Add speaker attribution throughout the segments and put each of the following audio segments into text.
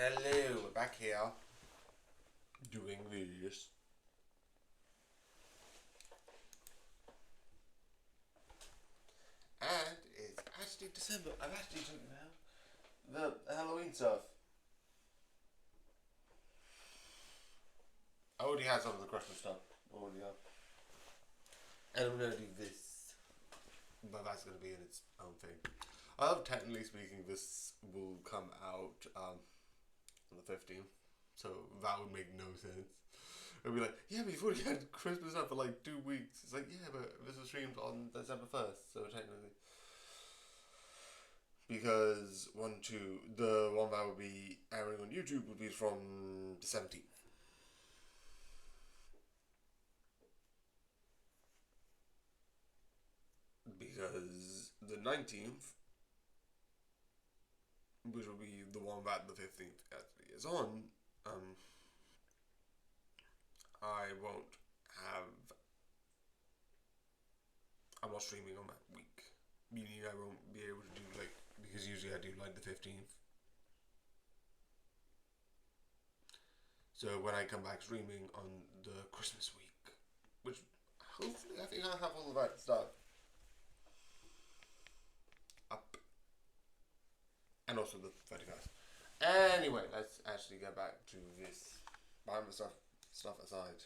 Speaker 1: Hello, we're back here doing this. And it's actually December. I'm actually talking about the Halloween stuff. I already had some of the Christmas stuff. Already have. And I'm going to do this. But that's going to be in its own thing. Technically speaking, this will come out on the 15th. So that would make no sense. It'd be like, yeah, but you've already had Christmas up for like 2 weeks. It's like, yeah, but this was streamed on December 1st, so technically. Because the one that would be airing on YouTube would be from the 17th. Because the 19th, which will be the one that the 15th actually is on, I won't have. I'm not streaming on that week. Meaning I won't be able to do because usually I do the 15th. So when I come back streaming on the Christmas week, which hopefully I think I'll have all of that stuff up. And also the 31st. Anyway, let's actually get back to this. Behind the stuff aside.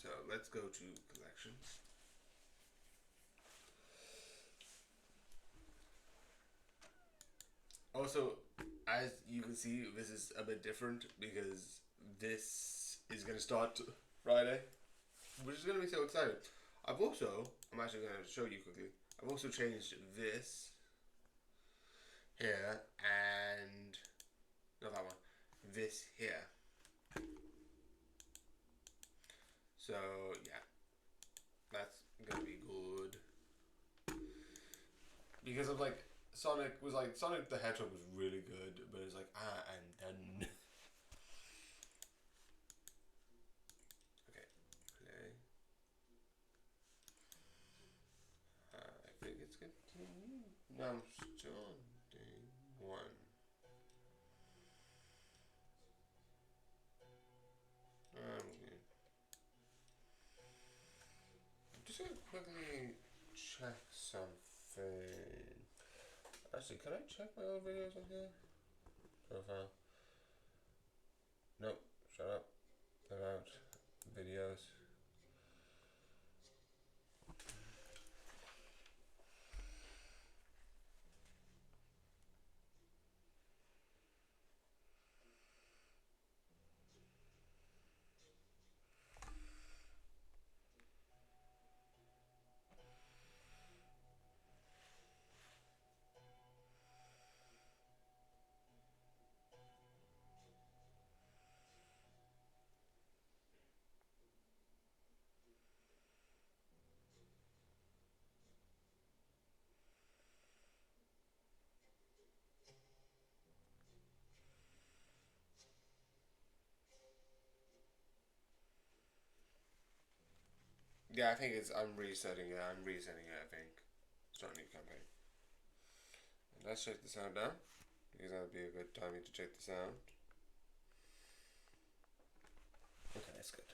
Speaker 1: So let's go to collections. Also, as you can see, this is a bit different because this is going to start Friday, which is going to be so exciting. I'm actually going to show you quickly. I've also changed this here and not that one, this here. So yeah, that's gonna be good because of Sonic the Hedgehog was really good, but it's like I'm done. Okay, play. I think it's continue. No, I'm still on day 1. I'm just gonna quickly check something. Actually, can I check my old videos on here? Profile. Nope. Shut up. About videos. Yeah, I think I'm resetting it. I think. Start a new campaign. And let's check the sound now, because that would be a good timing to check the sound. Okay, that's good.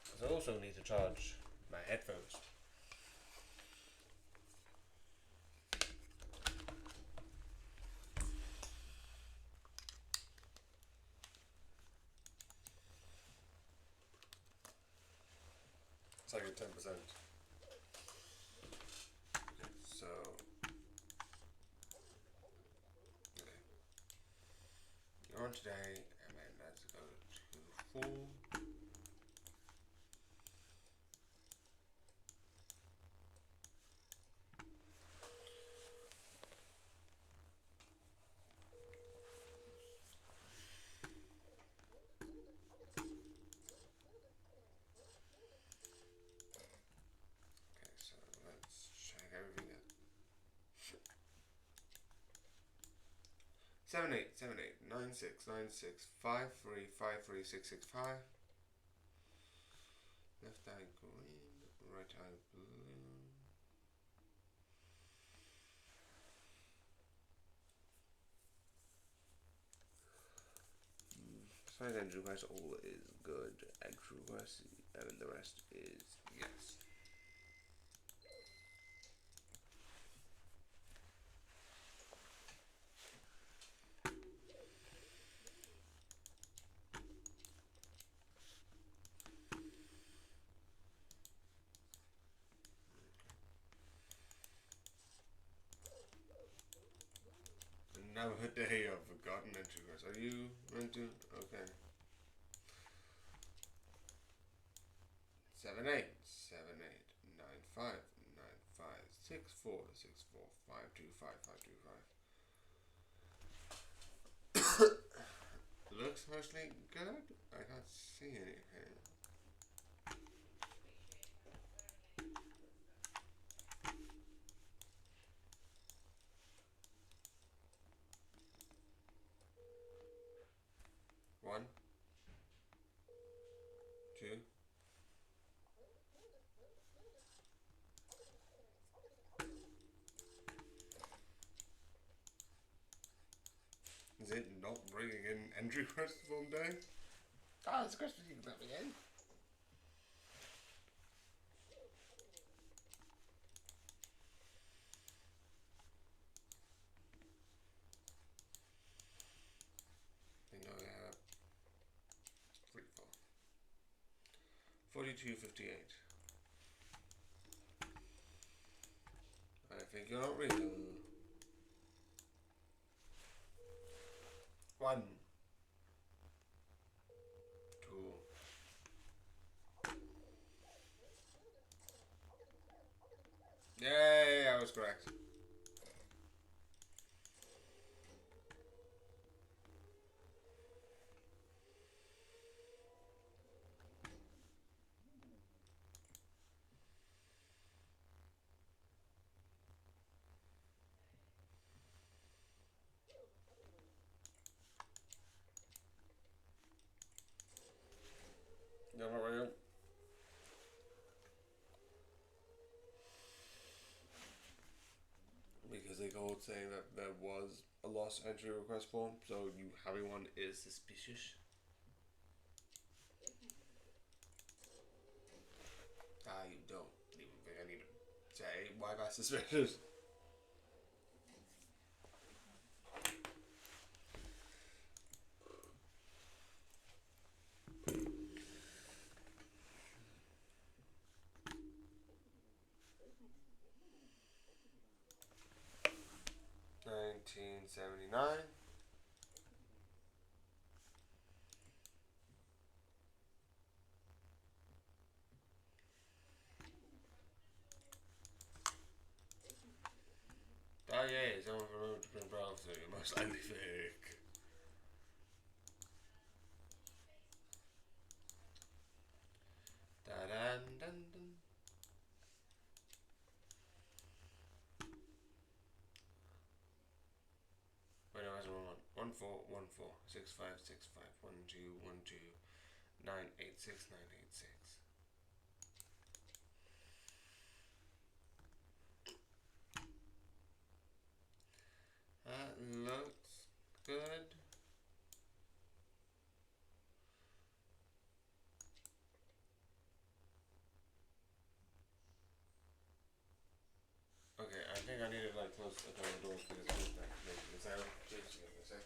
Speaker 1: Because I also need to charge my headphones. It's like a 10%. So, okay. You're on today, and then let's go to full. 78789696535365. Left eye green, right eye blue. As far as entry request, all is good. Entry request, and the rest is yes. Nowadays, I've forgotten entry request. Are you going to? Okay. 787895964525. Looks mostly good. I can't see anything. One, two. Is it not bringing in entry requests one day? Ah, it's a question you can let me in. I know they have 4258. I think you're not real. 1, 2. Yay, I was correct. You're not real. Because they called saying that there was a lost entry request form, so you having one is suspicious. I don't even think I need to say why that's suspicious. $19.79. Oh yeah, someone from a different browser, you're most likely fake. Da-dun, dun, dun. Wait, no, that's the wrong one. 141465651212986986. That looks good. Okay, I think I need to like close the doors because it's not making a sound. Just give me a sec.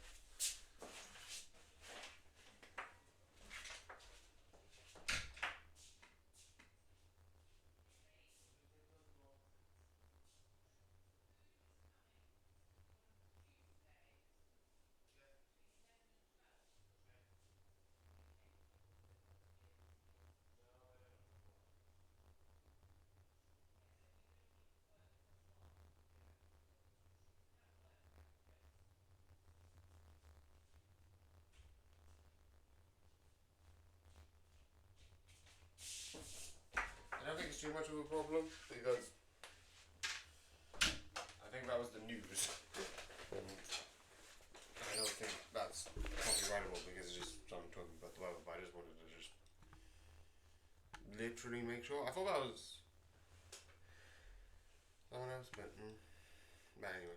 Speaker 1: I don't think it's too much of a problem because I think that was the news. And writable because it's just I'm talking about the weather, but I just wanted to just literally make sure. I thought that was someone else, but anyway.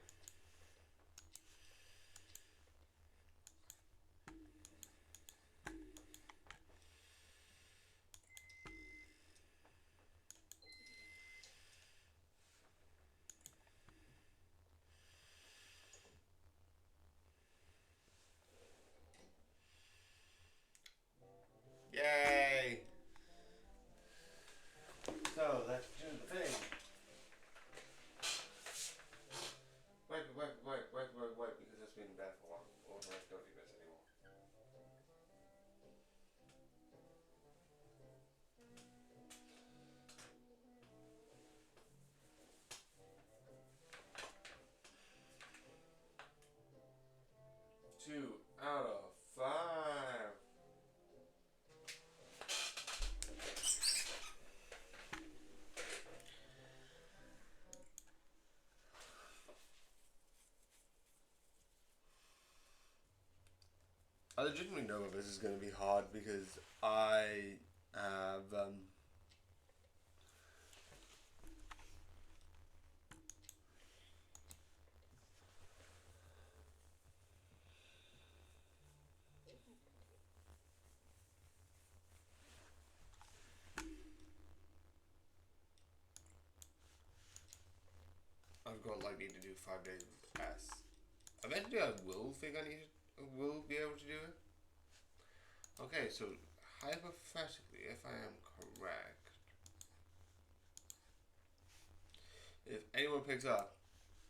Speaker 1: Yay! So let's do the thing. Wait, because it's been bad for a while. Or don't do this anymore. Two out of five. I legitimately know that this is going to be hard because I have I've got like need to do 5 days of S. Eventually I will think I will be able to do it. Okay, so hypothetically, if I am correct, if anyone picks up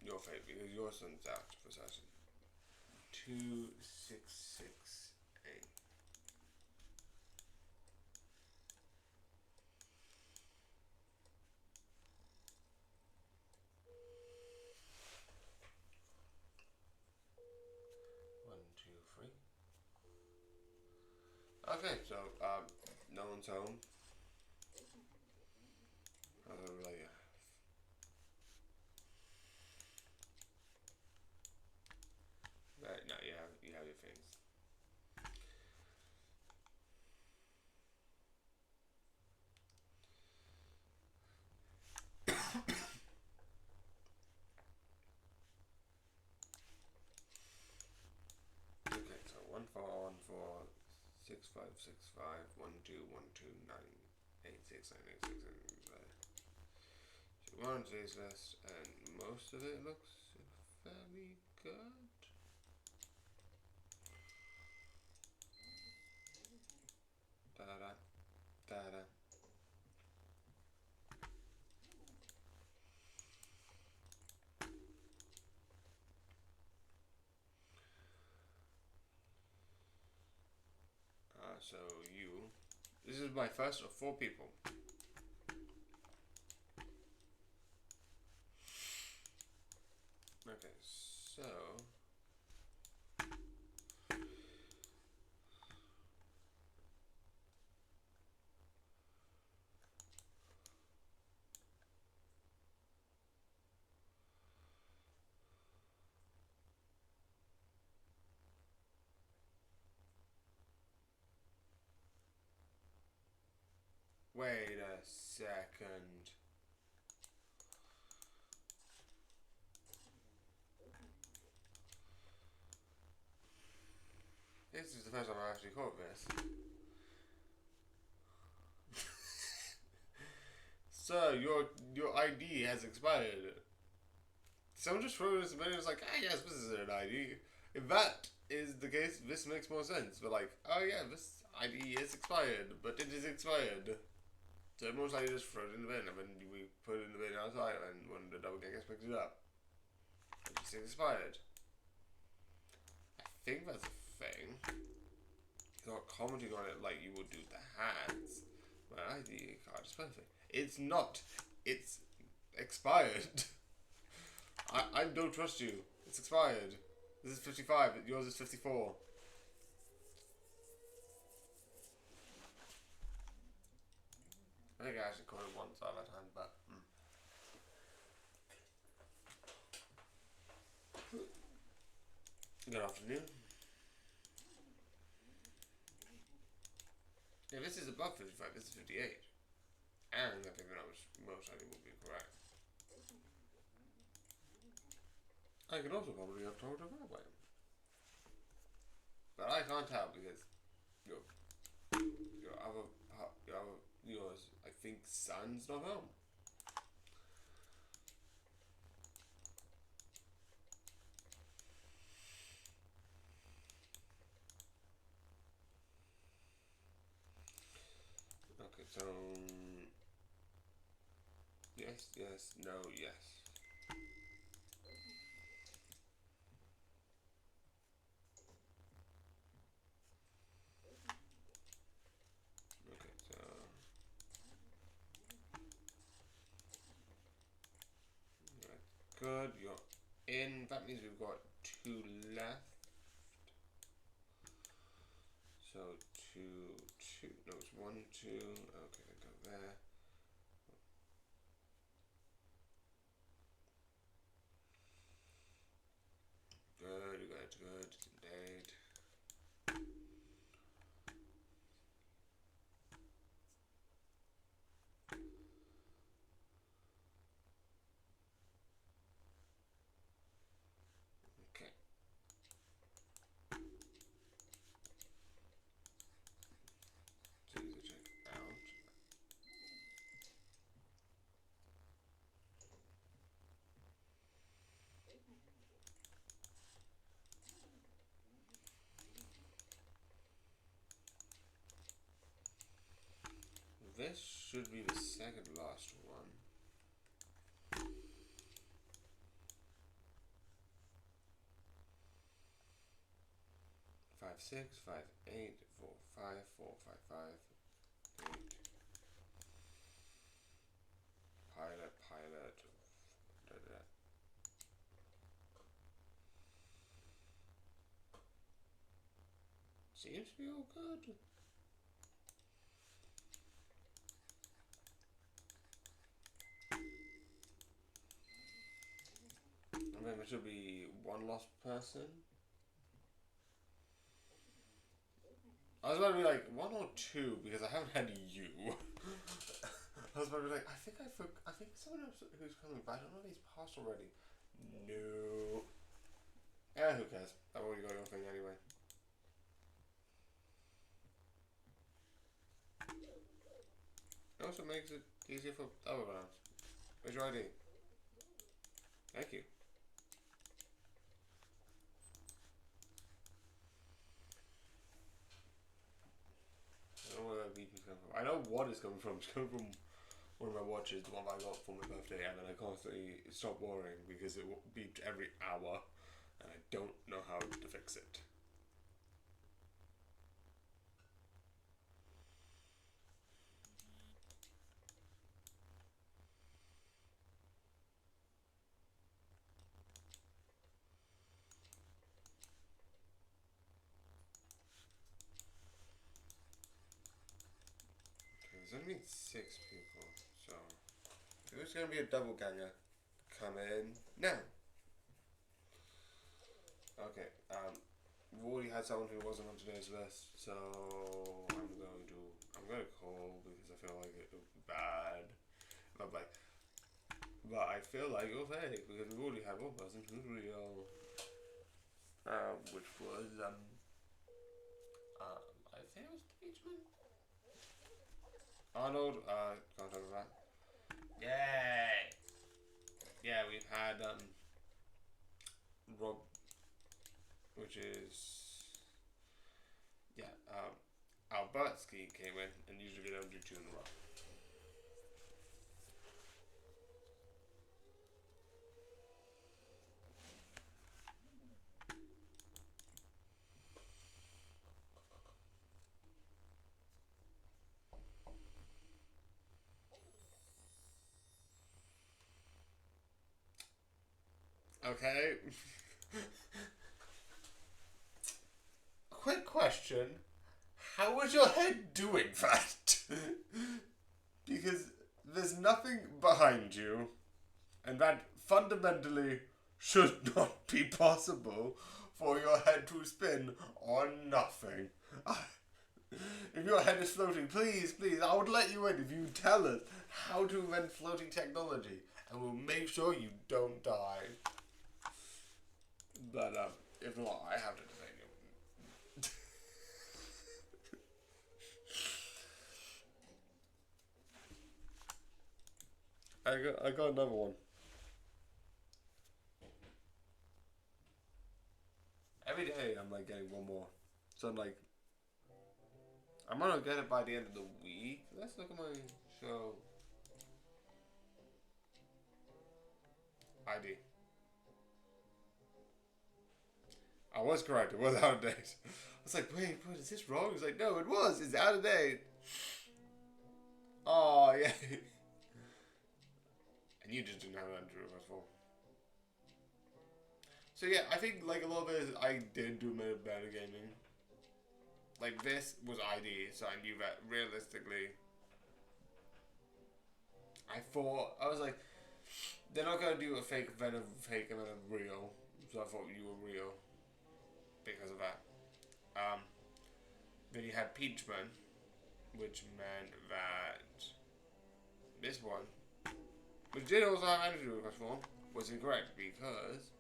Speaker 1: your fate because your son's out for session 2668. One, two, three. Okay, so no one's home. Really, right, no, you have your things. Okay, so 1414656512129869869. So 1 today's list, and most of it looks fairly good. Da da da da da. So this is my first of 4 people. Okay, so wait a second. This is the first time I actually caught this. Sir, your ID has expired. Someone just wrote this and it was like, ah yes, this is an ID. If that is the case, this makes more sense. But like, oh yeah, this ID is expired, but it is expired. So most likely just throw it in the bin, and then we put it in the bin outside, and when the double gang gets picked it up, it just expired. I think that's a thing. Not commenting on it like you would do the hats. My ID card is perfect. It's not. It's expired. I don't trust you. It's expired. This is 55. Yours is 54. I think I actually caught it once out of time, but. Good afternoon. If this is above 55, this is 58. And I think that most likely will be correct. I could also probably have told her that way. But I can't tell because yours, I think, son's not home. Okay, so yes, yes, no, yes. Okay, so right, good. You're in. That means we've got 2 left. So 2, 2. No, it's 1, 2. Okay, go there. Good, good, indeed. Okay. So you check out. This should be the second last one. 5, 6, 5, 8, 4, 5, 4, 5, 5, 8. Pilot. Da, da. Seems to be all good. And then there should be 1 lost person. I was about to be like 1 or 2 because I haven't had you. I was about to be like, I think someone else who's coming, but I don't know if he's passed already. No. Yeah, who cares? I've already got your thing anyway. It also makes it easier for other rounds. Where's your ID? Thank you. I don't know where that beep is coming from. I know what it's coming from. It's coming from one of my watches, the one that I got for my birthday, and then I constantly stopped worrying because it beeped every hour, and I don't know how to fix it. There's only 6 people, so who's going to be a double ganger? Come in now. Okay, we've already had someone who wasn't on today's list, so I'm going to call because I feel like it would be bad. But I feel like you're fake because we've already had one person who's real, which was I think it was Beachman. Arnold, can't talk about that. Yay! Yeah, we've had Rob, which is Albertsky came in, and usually they don't do 2 in a row. Okay. Quick question. How was your head doing that? Because there's nothing behind you, and that fundamentally should not be possible for your head to spin on nothing. If your head is floating, please, I would let you in if you tell us how to invent floating technology, and we'll make sure you don't die. But if not, I have to defend you. I got another one. Every day I'm like getting one more. So I'm like, I'm gonna get it by the end of the week. Let's look at my show. ID. I was correct. It was out of date. I was like, wait, is this wrong? It's like, no, it was. It's out of date. Oh, yeah. And you just didn't have that to request for. So yeah, I think like a little bit I did do a bit of better gaming. Like this was ID, so I knew that realistically. I was like, they're not gonna do a fake event of real. So I thought you were real because of that. Then you had Peachman, which meant that this one, which did also have energy request form, was incorrect because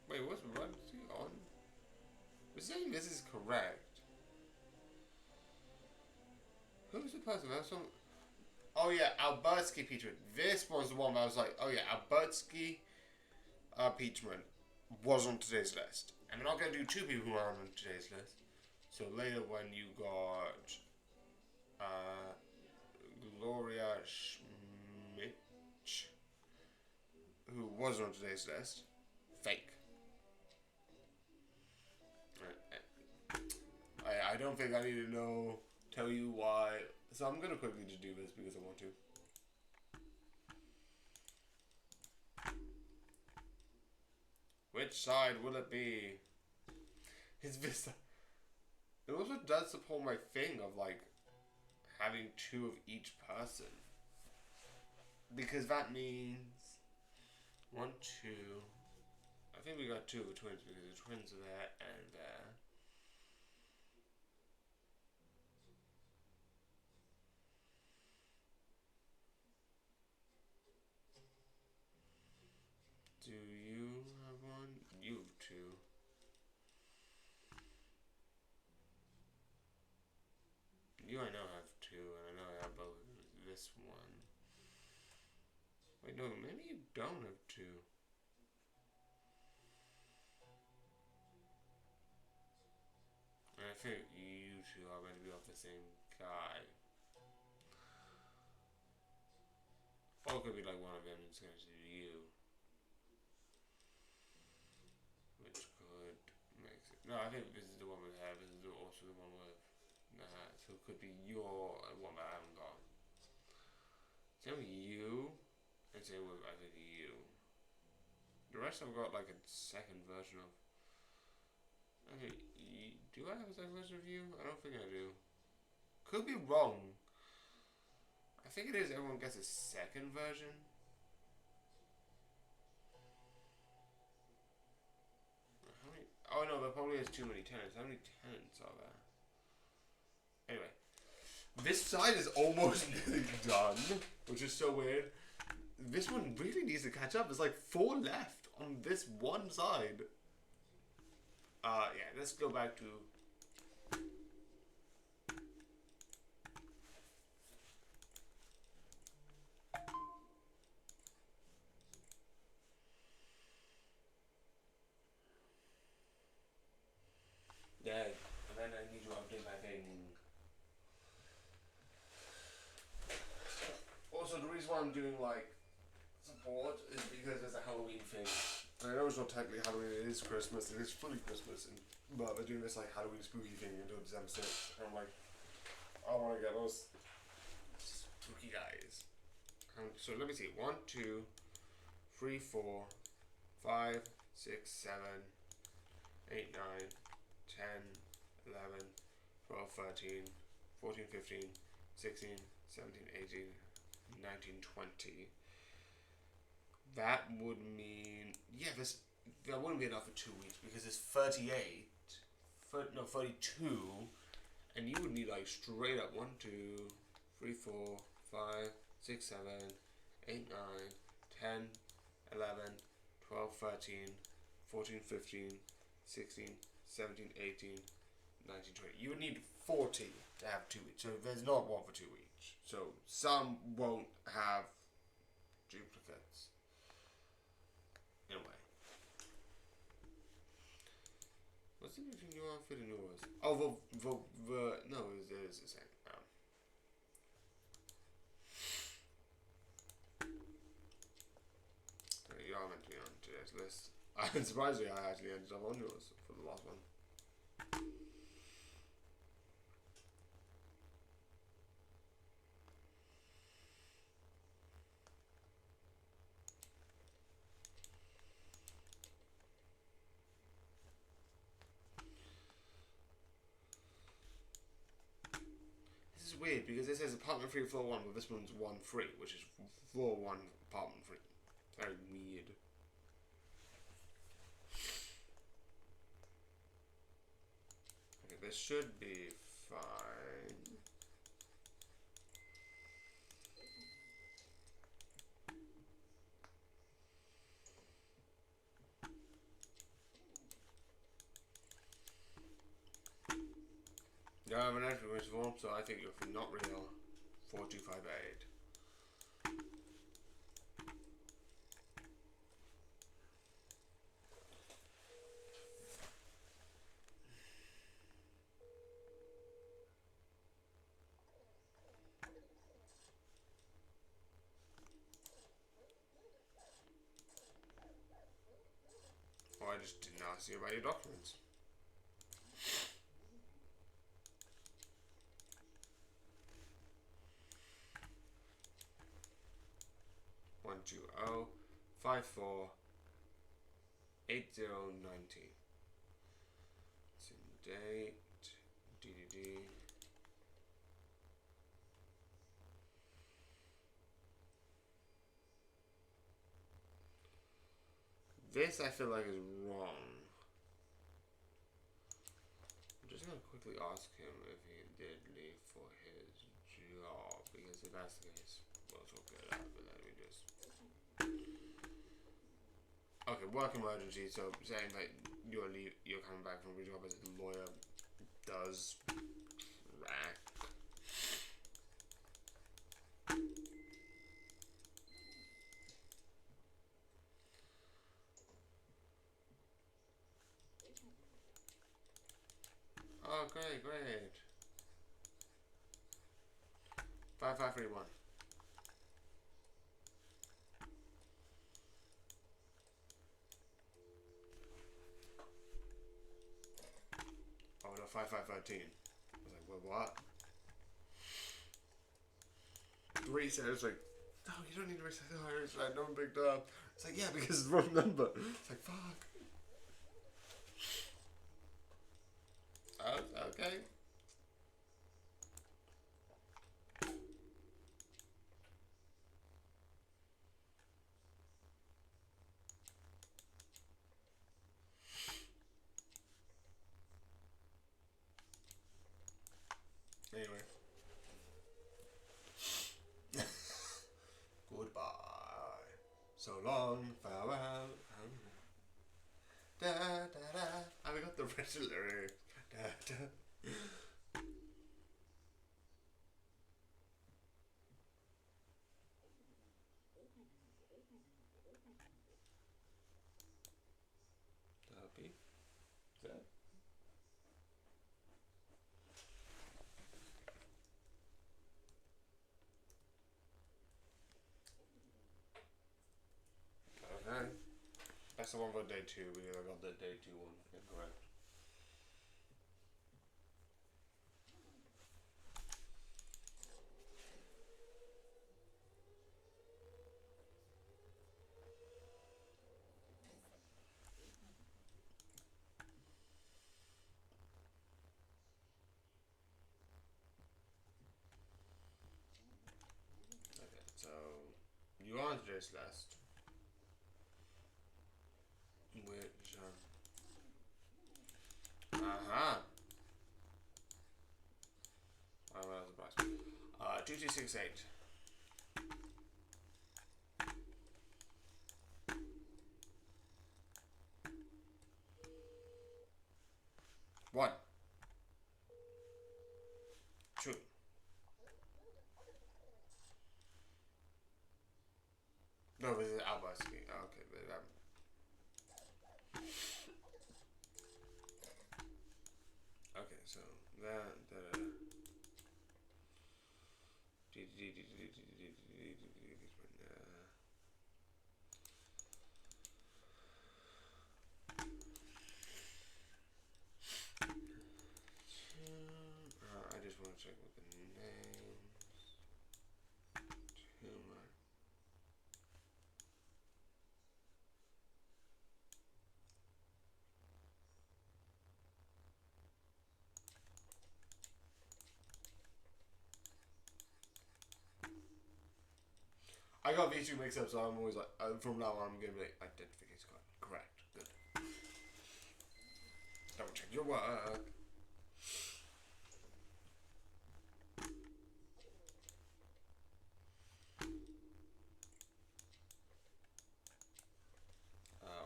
Speaker 1: wait, what's he on? We're saying this is correct. Who's the person? That's some. Oh yeah, Albertsky Peachman. This was the one that I was like, oh yeah, Albertsky Peachman was on today's list. And we're not going to do two people who are on today's list. So later when you got Gloria Schmidt, who was on today's list, fake. I don't think I need to tell you why. So I'm going to quickly just do this because I want to. Which side will it be? His Vista. It also does support my thing of like having two of each person. Because that means 1, 2. I think we got 2 of the twins because the twins are there and there. Do you have one? You have 2. You I know have 2, and I know I have both this one. Wait, no, maybe you don't have 2. And I think you 2 are going to be off the same guy. Or it could be like one of them is going to do you. Which could make it. No, I think this is the one we have. This is also the one with. So it could be your one that I haven't got. Same with you, and same with I think you. The rest I've got like a second version of. Okay, do I have a second version of you? I don't think I do. Could be wrong. I think it is. Everyone gets a second version. How many? Oh no, there probably is too many tenants. How many tenants are there? Anyway, this side is almost nearly done, which is so weird. This one really needs to catch up. There's like 4 left on this one side. Yeah, let's go back to. Yeah, and then I need to update my thing. Also, the reason why I'm doing like support is because there's a Halloween thing. And I know it's not technically Halloween, it is Christmas, it is fully Christmas, but they're doing this like Halloween spooky thing until December 6th. And I'm like, I want to get those spooky guys. So let me see, 1, 2, 3, 4, 5, 6, 7, 8, 9, 10, 11, 12, 13, 14, 15, 16, 17, 18, 1920. That would mean, yeah, that wouldn't be enough for 2 weeks because it's 38, 32, and you would need like straight up 1, 2, 3, 4, 5, 6, 7, 8, 9, 10, 11, 12, 13, 14, 15, 16, 17, 18, 19, 20. You would need 40 to have 2 weeks. So there's not one for 2 weeks. So some won't have duplicates. In a way. What's the difference between your outfit and yours? Oh, no, it is the same. You are meant to be on today's list. I'm surprised I actually ended up on yours for the last one. This is weird because it says apartment 3, floor 1, but this one's 1 free, which is floor 1, apartment 3. Very weird. Okay, this should be fine. You have an entry which form, so I think you're not real. 4258. Or I just didn't ask you about your documents. One two 54 80 90. It's in date. DDD. This I feel like is wrong. I'm just gonna quickly ask him if he did leave for his job, because if that's the case, we'll talk it out. But let me just. Okay, work emergency. So saying that you're coming back from your job as a lawyer does track. Oh, great. 5531. Oh no, 5513. I was like, well, what? 3 said, it's like, no, you don't need to reset the it's like, no one picked up. It's like, yeah, because it's the wrong number. It's like, fuck. Oh, okay. Anyway. Goodbye. So long, farewell. Da da da. I got the rest of the lyrics. Da da. Happy? Is that? Okay. That's the one for day 2 because I got the day 2 one incorrect. Okay, so You are today's last. Which, aha. I'm not surprised. 2268. One. Two. No, this is Albasky. Oh, okay, but okay, so that. I just want to check with the names. Tumor. I got these two mixed up, so I'm always like, from now on, I'm gonna be like, identification card. Correct. Good. Double check your work.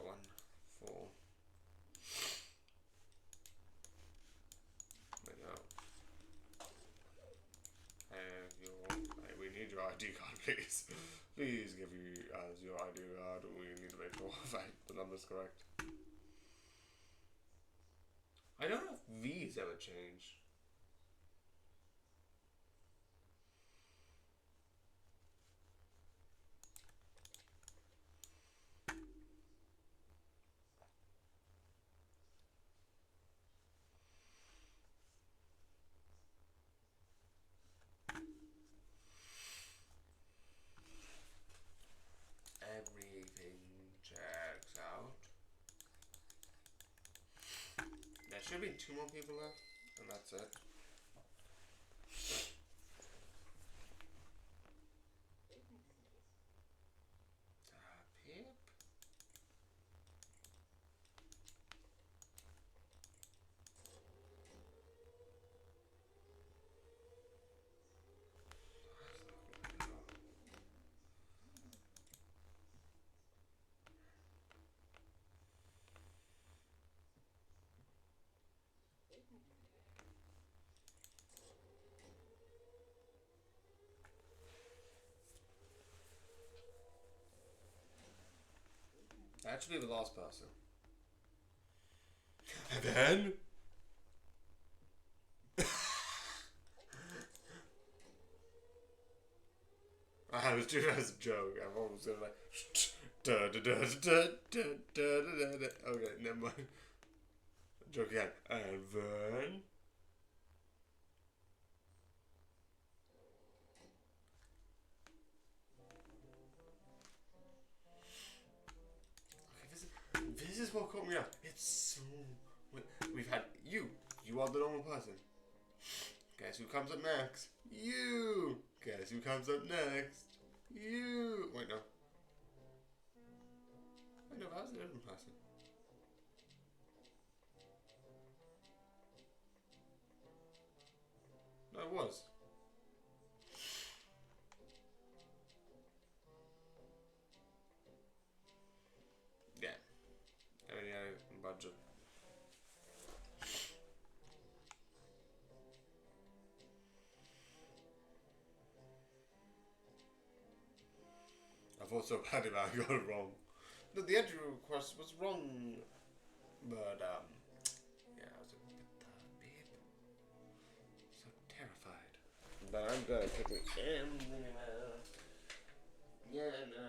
Speaker 1: One, four. Wait, no. And we need your ID card, please. Please give you as your ID card. We need to make sure that the number's correct. I don't know if these ever change. Everything checks out. There should be 2 more people left, and that's it. Pip. That should be the last person. And then I was doing it as a joke. I was gonna like okay, never mind. Joke again. And then this is what caught me up. It's so we've had you. You are the normal person. Guess who comes up next? You. Guess who comes up next? You. Wait, no. Wait, no, that was a different person. No, it was. Yeah. Only had a budget. I thought so badly that I got it wrong. No, the entry request was wrong, but yeah, I was a bit so terrified. But I'm gonna pick it. Yeah, no.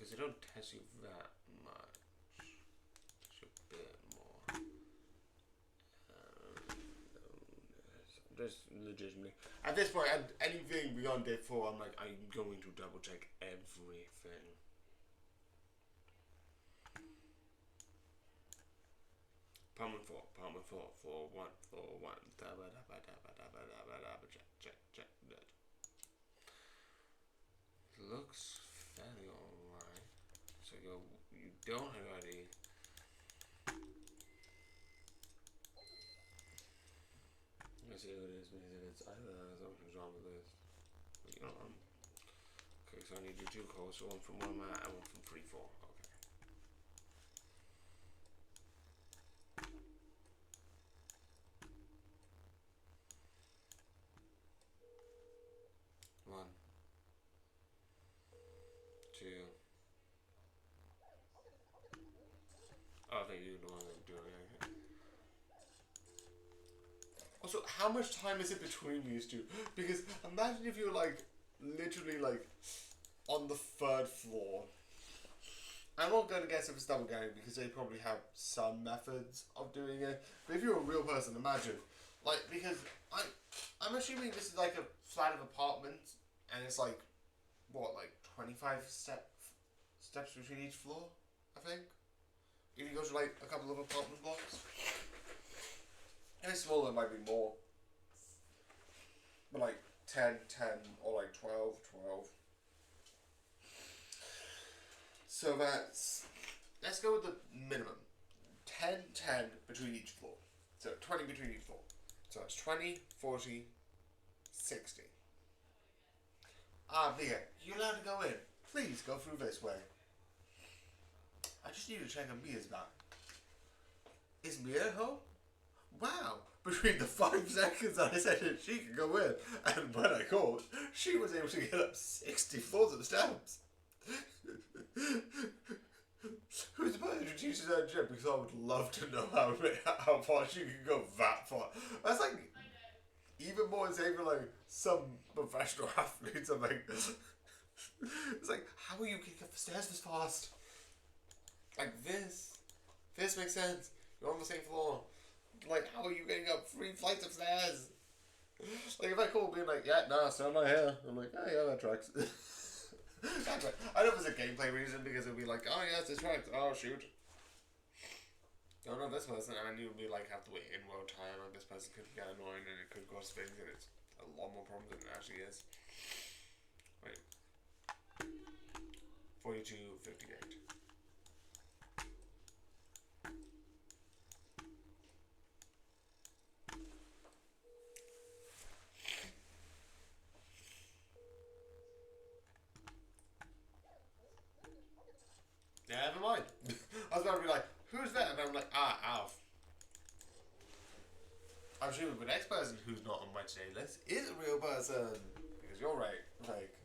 Speaker 1: because they don't test you that much. Just a bit more. Just legitimately. At this point, anything beyond day 4, I'm like, I'm going to double check everything. Palmer 4, 4, 1, 4, 1. Check. Looks fairly alright. So you don't have ID. Let's see who it is, because if it's either something's wrong with this. You know, okay, so I need your 2 codes, so one from 1 mat and one from 3, 4. Okay. One, 2. Oh, I think you're the one that do it. Okay. Also, how much time is it between these two? Because imagine if you're like literally like on the 3rd floor. I'm not going to guess if it's double gang because they probably have some methods of doing it. But if you're a real person, imagine, like, because I'm assuming this is like a flat of apartments, and it's like what, like 25 steps between each floor, I think. If you go to like a couple of apartment blocks, if it's smaller, it might be more. But like 10, or like 12. So let's go with the minimum. 10 between each floor. So 20 between each floor. So it's 20, 40, 60. Mia, you're allowed to go in. Please go through this way. I just need to check on Mia's back. Is Mia at home? Wow. Between the 5 seconds I said that she could go in and when I called, she was able to get up 60 floors of the steps. Who's the person who teaches that gym? Because I would love to know how far she can go that far. That's like even more insane for like some professional athletes. I'm like, it's like, how are you getting up the stairs this fast? Like this makes sense. You're on the same floor. Like, how are you getting up 3 flights of stairs? Like, if I call being like, yeah, no, still not here. I'm like, oh yeah, that tracks. That's right. I know there's a gameplay reason because it'll be like, oh yes, this tracks. Oh shoot. Oh no, this person, and you'll be like, have to wait in road time, and this person could get annoying, and it could cause things, and it's a lot more problems than it actually is. Wait. 42:58. Yeah, never mind. I was going to be like, who's that? And I'm like, Alf. I'm sure the next person who's not on my today list is a real person. Because you're right. Like,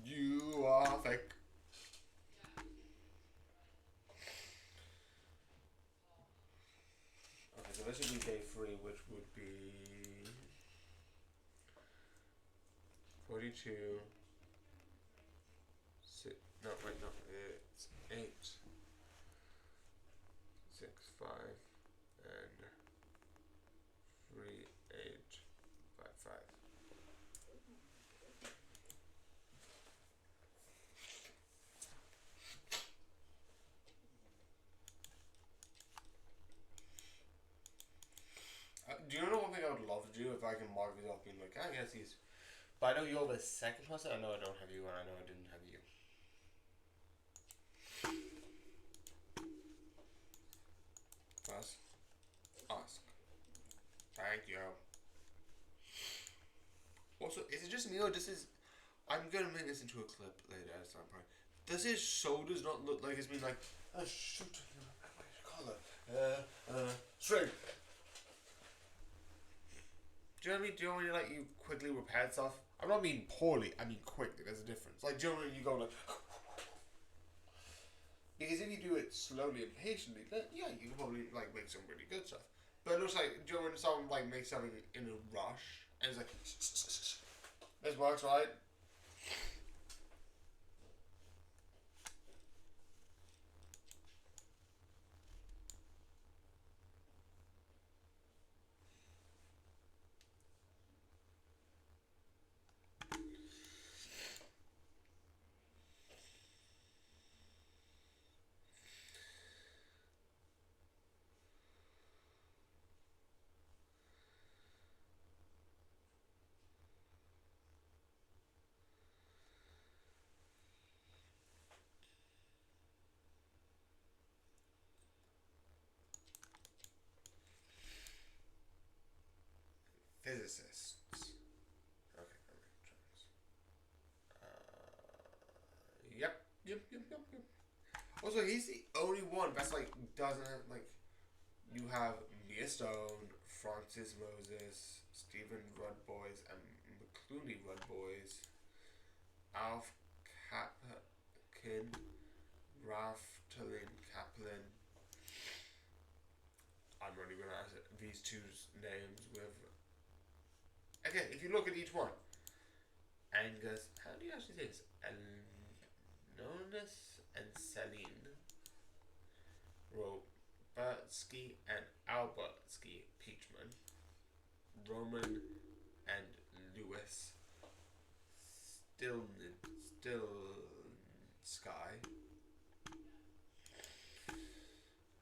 Speaker 1: you are fake. Okay, so this should be day 3, which would be 42. No, wait, no, it's 8, 6, 5, and 3, 8, 5, 5. Do you know one thing I would love to do if I can mark these off being like, I guess these. But I know you're the second person, I know I don't have you, and I know I didn't have you. Ask. Thank you. Also, is it just me or this is... I'm gonna make this into a clip later at some point. Does his shoulders not look like it's been like... Oh shoot, collar. Straight. Do you know what I mean? Do you know when you quickly repair stuff? I'm not mean poorly, I mean quickly, there's a difference. Like, do you know when you go like... Because if you do it slowly and patiently, then yeah, you can probably like make some really good stuff. But it looks like, do you know when someone like makes something in a rush and it's like, this works, right? physicists. Okay, let me try this. Yep. Also, he's the only one that's like doesn't have, like, you have Mia Stone, Francis Moses, Stephen Rudboys, and McClooney Rudboys, Alf Kapkin, Raftalin Kaplan. I'm only gonna ask these two names with. Again, if you look at each one, Angus, how do you actually say this? Anonis and Celine, Robertsky and Albertsky Peachman, Roman and Lewis, Still Sky,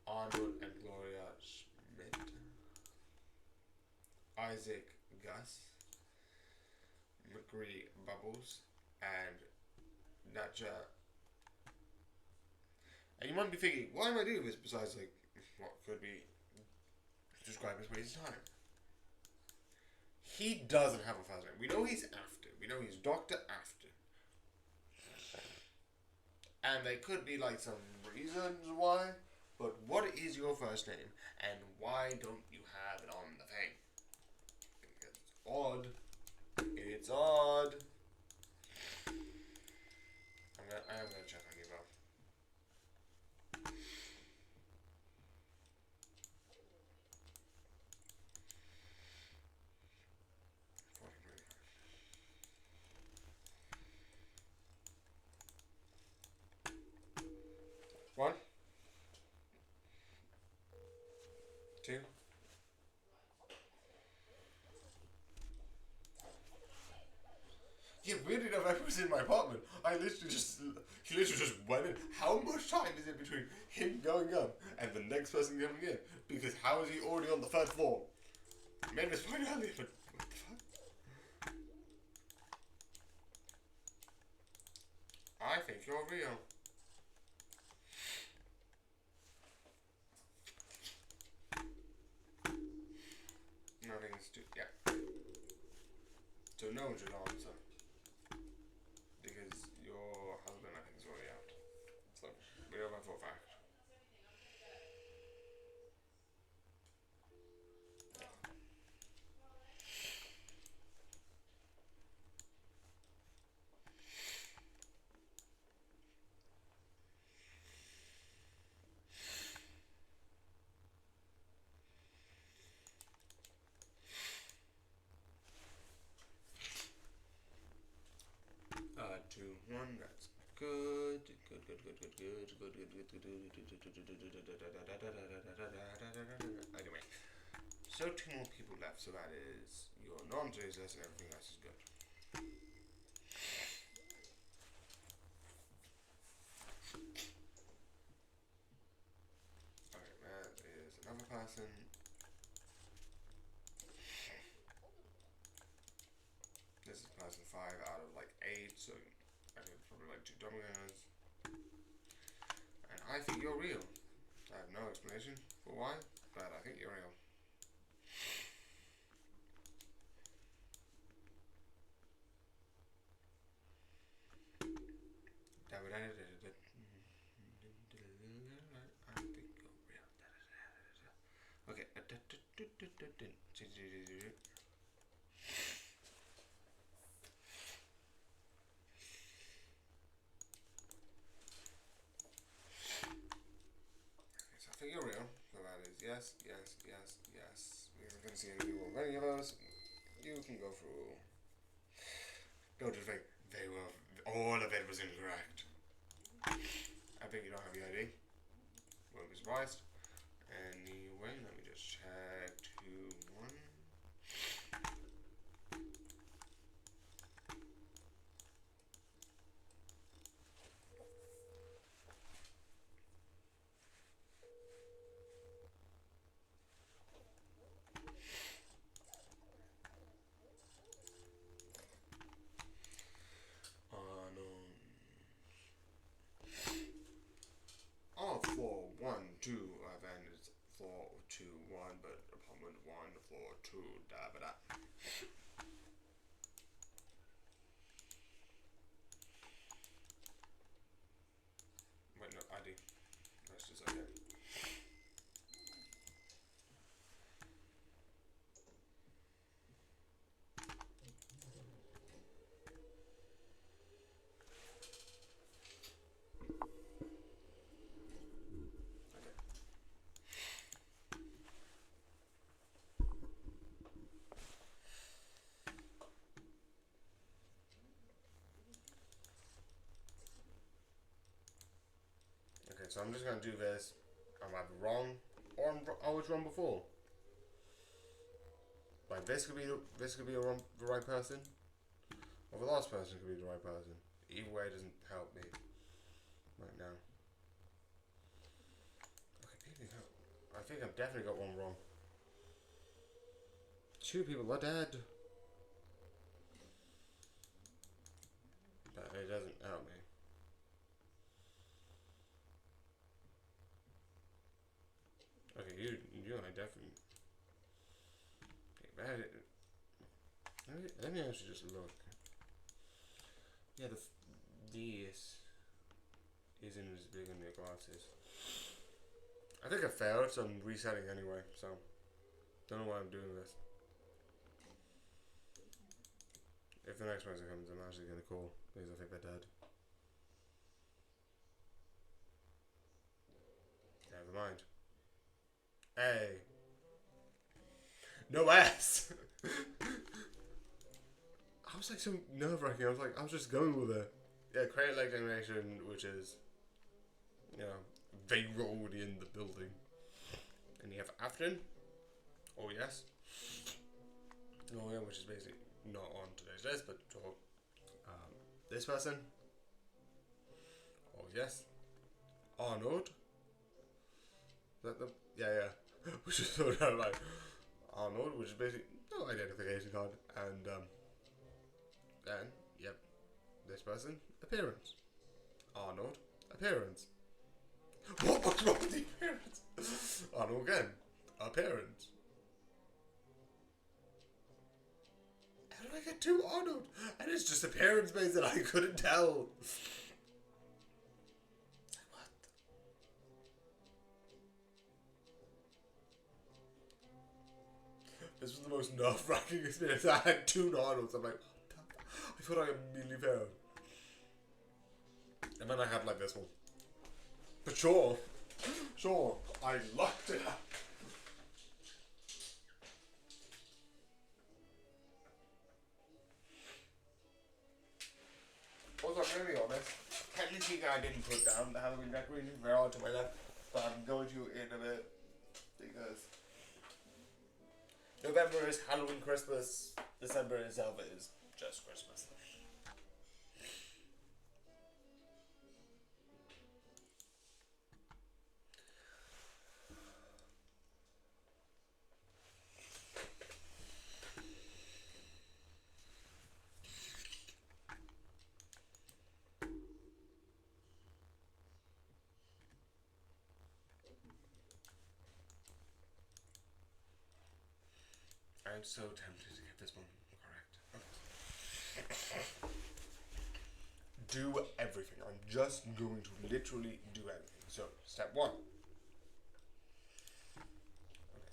Speaker 1: Arnold and Gloria Schmidt, Isaac Gus, McCree Bubbles, and Natcha. And you might be thinking, why am I doing this besides, like, what could be described as waste of time? He doesn't have a first name. We know he's After. We know he's Dr. After. And there could be, like, some reasons why, but what is your first name, and why don't you have it on the thing? Because it's odd. It's odd. I am gonna check on you, though. One, two. Yeah, weirdly enough, I was in my apartment. He literally just went in. How much time is it between him going up and the next person coming in? Because how is he already on the third floor? Maybe it's fine earlier, but what the fuck? I think you're real. Nothing is yeah. So no one should answer. Because your husband, I think, is already out. So, we know that for a fact. Two, one, that's good. Anyway, so two more people left, so that is your non-Jesus and everything else is good. Alright, that is another person. This is person 5 out of like 8, so I think it's probably like 2 dominoes. And I think you're real. I have no explanation for why, but I think you're real. I think you're real. Okay. So I think you're real. So that is yes. We're not going to see any more of any of those. You can go through. Go to the thing. They were. All of it was incorrect. I think you don't have the ID. Won't be surprised. Anyway, let me just check 2, 1. No. All 4, 1, 2, so I'm just gonna do this. I'm either wrong or I was wrong before. Like this could be the right person, or the last person could be the right person. Either way doesn't help me right now. Okay, I think I've definitely got one wrong. 2 people are dead. But it doesn't help me. Okay, you and I definitely. Okay, let me actually just look. Yeah, this isn't as big on your glasses. I think I failed, so I'm resetting anyway. So don't know why I'm doing this. If the next person comes, I'm actually gonna call because I think they're dead. Never mind. A. No S. I was like so nerve-wracking. I was just going with it. Yeah, create leg animation, which is, you know, they were already in the building. And you have Afton. Oh yes. Oh yeah, which is basically not on today's list, but this person. Oh yes. Arnold. Is that the yeah. Which is sort of like Arnold, which is basically no identification card, and then yep, this person appearance. Arnold appearance. What's wrong with the appearance? Arnold again appearance. How did I get 2 Arnold? And it's just appearance based that I couldn't tell. What? This was the most nerve-wracking experience. I had 2 Arnolds. I'm like, I thought I immediately failed. And then I had like this one. But sure, I lucked it up. Also, I'm going to be honest, technically I didn't put down the Halloween decorations very hard to my left, but I'm going to in a bit, because November is Halloween, Christmas, December itself is just Christmas. I'm so tempted to get this one correct. Okay. Do everything. I'm just going to literally do everything. So, step 1. Okay,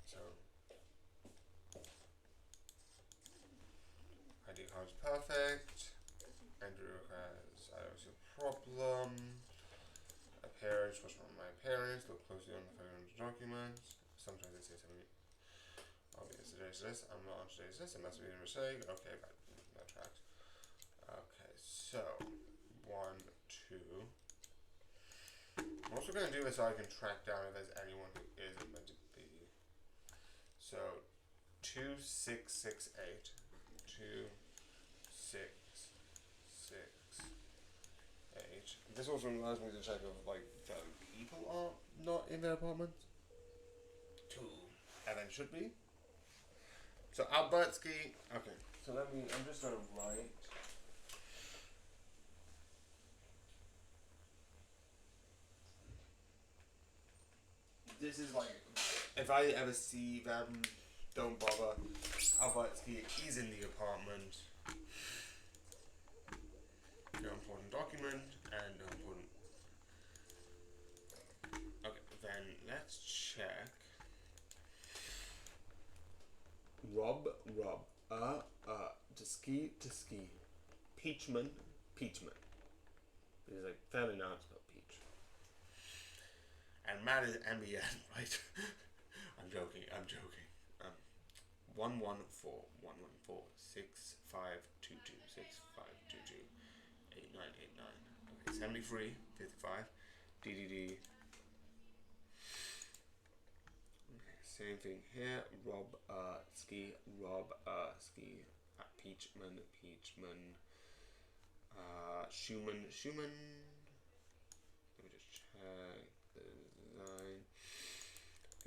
Speaker 1: so ID card is perfect. Andrew has I was a problem. Appearance, what's wrong with my appearance? Look closely on the photos documents. Sometimes they say something. Obviously, today's list. I'm not on today's list. It must be a mistake. Okay, that tracks. Okay, so 1, 2. I'm also going to do this so I can track down if there's anyone who isn't meant to be. So 2, 6, 6, 8. 2, 6, 6, 8. This also allows me to check if like people are not in their apartments. 2, and then should be. So Albertsky. Okay. So I'm just gonna write. This is like, if I ever see them, don't bother. Albertsky is in the apartment. No important document and no important. Okay, then let's check. Rob, to ski. Peachman. It's like family now it's spelled peach. And Matt is MBN, right? I'm joking. 114 6522 6522 8989. Okay, 73 55 DDD Same thing here. Ski, Peachman, Schumann. Let me just check the design.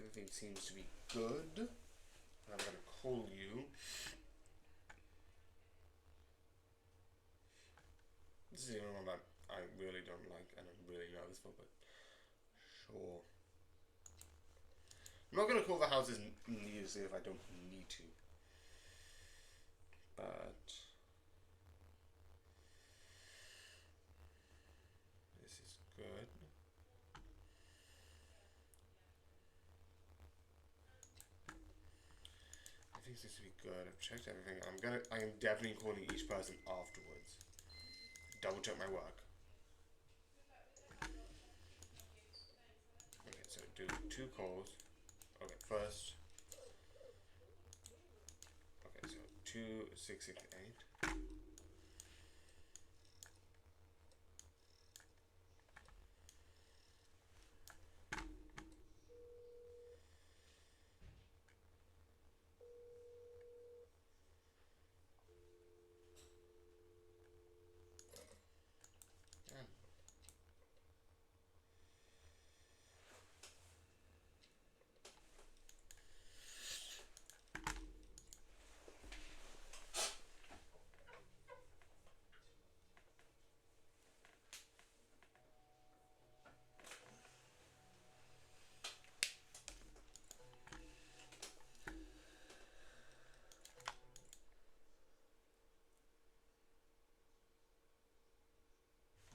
Speaker 1: Everything seems to be good. I'm gonna call you. This is the only one that I really don't like and I'm really nervous for, but sure. I'm not gonna call the houses needlessly if I don't need to. But this is good. Everything seems to be good. I've checked everything. I am definitely calling each person afterwards. Double check my work. Okay, so do 2 calls. Okay, first. Okay, so 2668.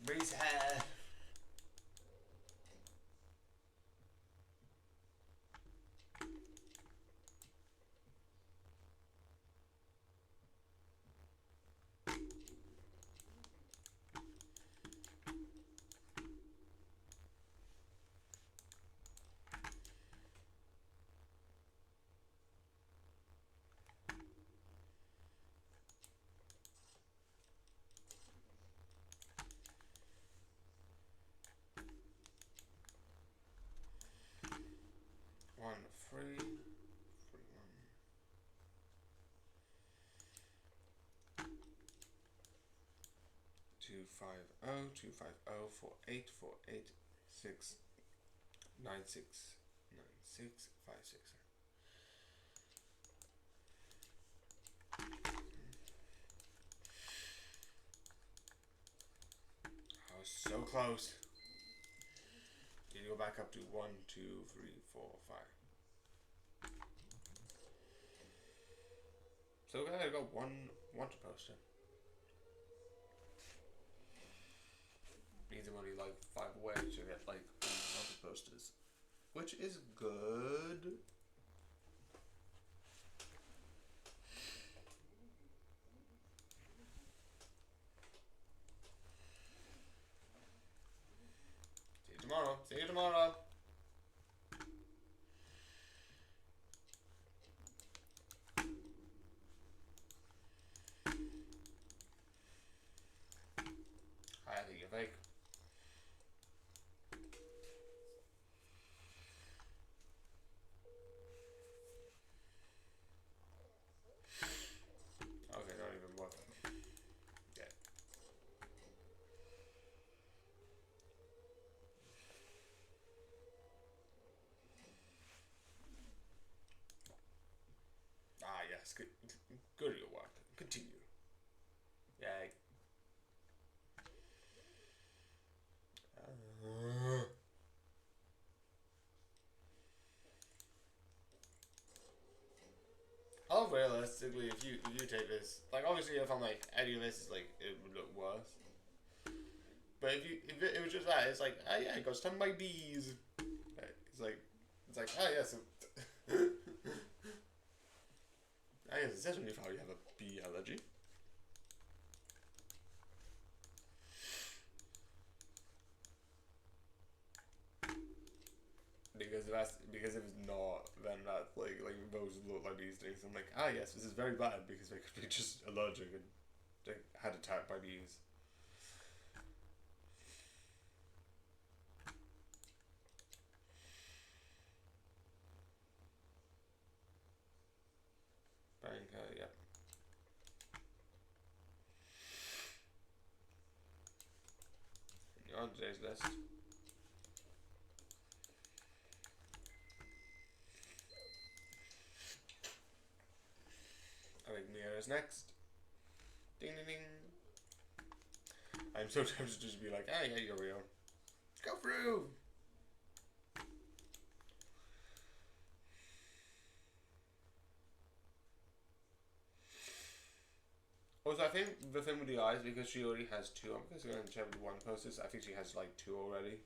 Speaker 1: Raise hair. Free 250-250-4848-696-9656. I was so close. Need to go back up to 1, 2, 3, 4, 5. So I got one wanted poster. Means I'm only like 5 away to get like wanted posters, which is good. See you tomorrow. See you tomorrow. I think you're fake. Okay, not even worth it. Yeah. Ah, yes. Good at your work. Continue. Yay. Oh, realistically, if you take this, like obviously if I'm like editing this, it's like it would look worse. But if it was just that, it's like, oh yeah, I got stung by bees. It's like oh yes. I guess it's definitely how you have a bee allergy. Because if it's not, then that's like those look like these things. I'm like, ah yes, this is very bad because they could be just allergic and they had attacked by bees. on today's list. I think Mia is next. Ding ding ding. I'm so tempted to just be like, hey, here we go. Go through! Also, I think the thing with the eyes, because she already has two, I'm going to check with one posters. I think she has like two already.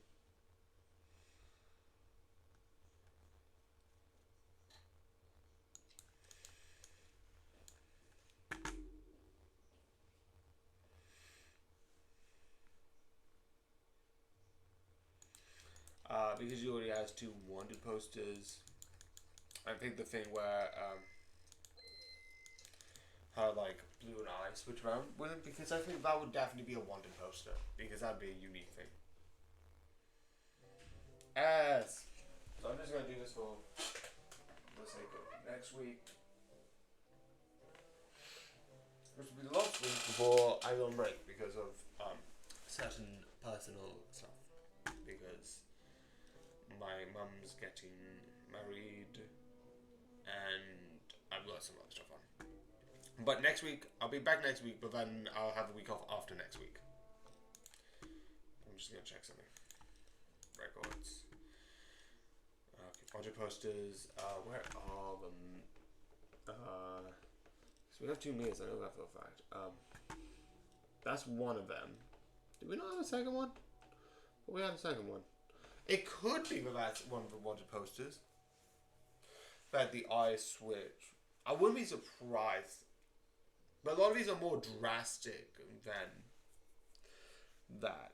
Speaker 1: Because she already has two wanted posters. I think the thing where her like blue and eye switch around with it, because I think that would definitely be a wanted poster, because that'd be a unique thing. Yes. So I'm just gonna do this for the sake of next week, which will be the last week before I go on break because of certain personal stuff. Because my mum's getting married, and I've got some other stuff on. But next week, I'll be back next week, but then I'll have a week off after next week. I'm just gonna check something. Records. Okay, project posters. Where are them? So we have 2 minutes, I know that for a fact. That's one of them. Did we not have a second one? But we had a second one. It could be that that's one of the wanted posters. That the eye switch. I wouldn't be surprised. But a lot of these are more drastic than that.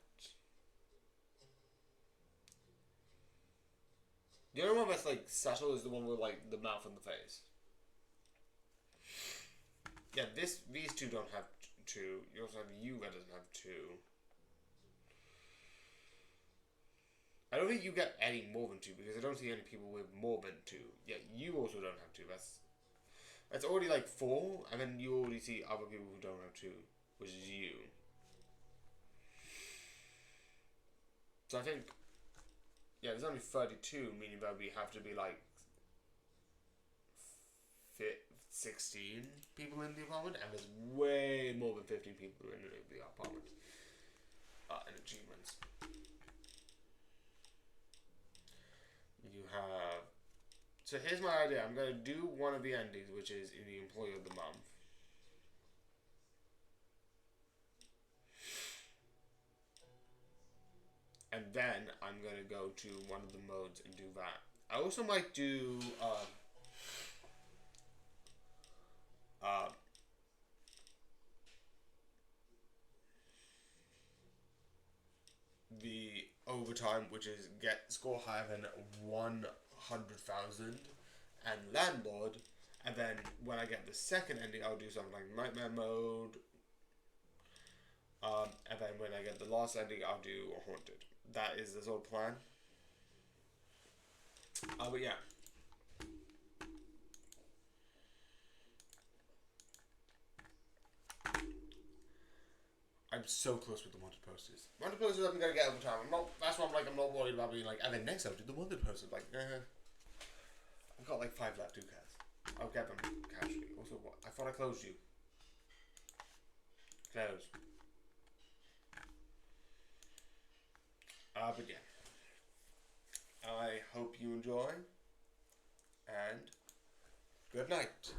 Speaker 1: The only one that's like subtle is the one with like the mouth and the face. Yeah, these two don't have two. You also have you that doesn't have two. I don't think you get any more than two because I don't see any people with more than two. Yeah, you also don't have two. That's already like 4, and then you already see other people who don't have two, which is you. So I think, yeah, there's only 32, meaning that we have to be like 16 people in the apartment, and there's way more than 15 people in the apartment. And achievements. You have. So here's my idea. I'm going to do one of the endings, which is in the employee of the month. And then I'm going to go to one of the modes and do that. I also might do the overtime, which is get score higher than 100,000 and landlord, and then when I get the second ending I'll do something like nightmare mode, and then when I get the last ending I'll do haunted. That is the sort of plan. But yeah, I'm so close with the wanted posters. Wanted posters I'm gonna get over time. That's why I'm not worried about being like, and then next I'll do the wanted posters. Like, I've got like 5 left. Who cares? I'll get them casually. Also, what? I thought I closed you. Close. But yeah. I hope you enjoy. And good night.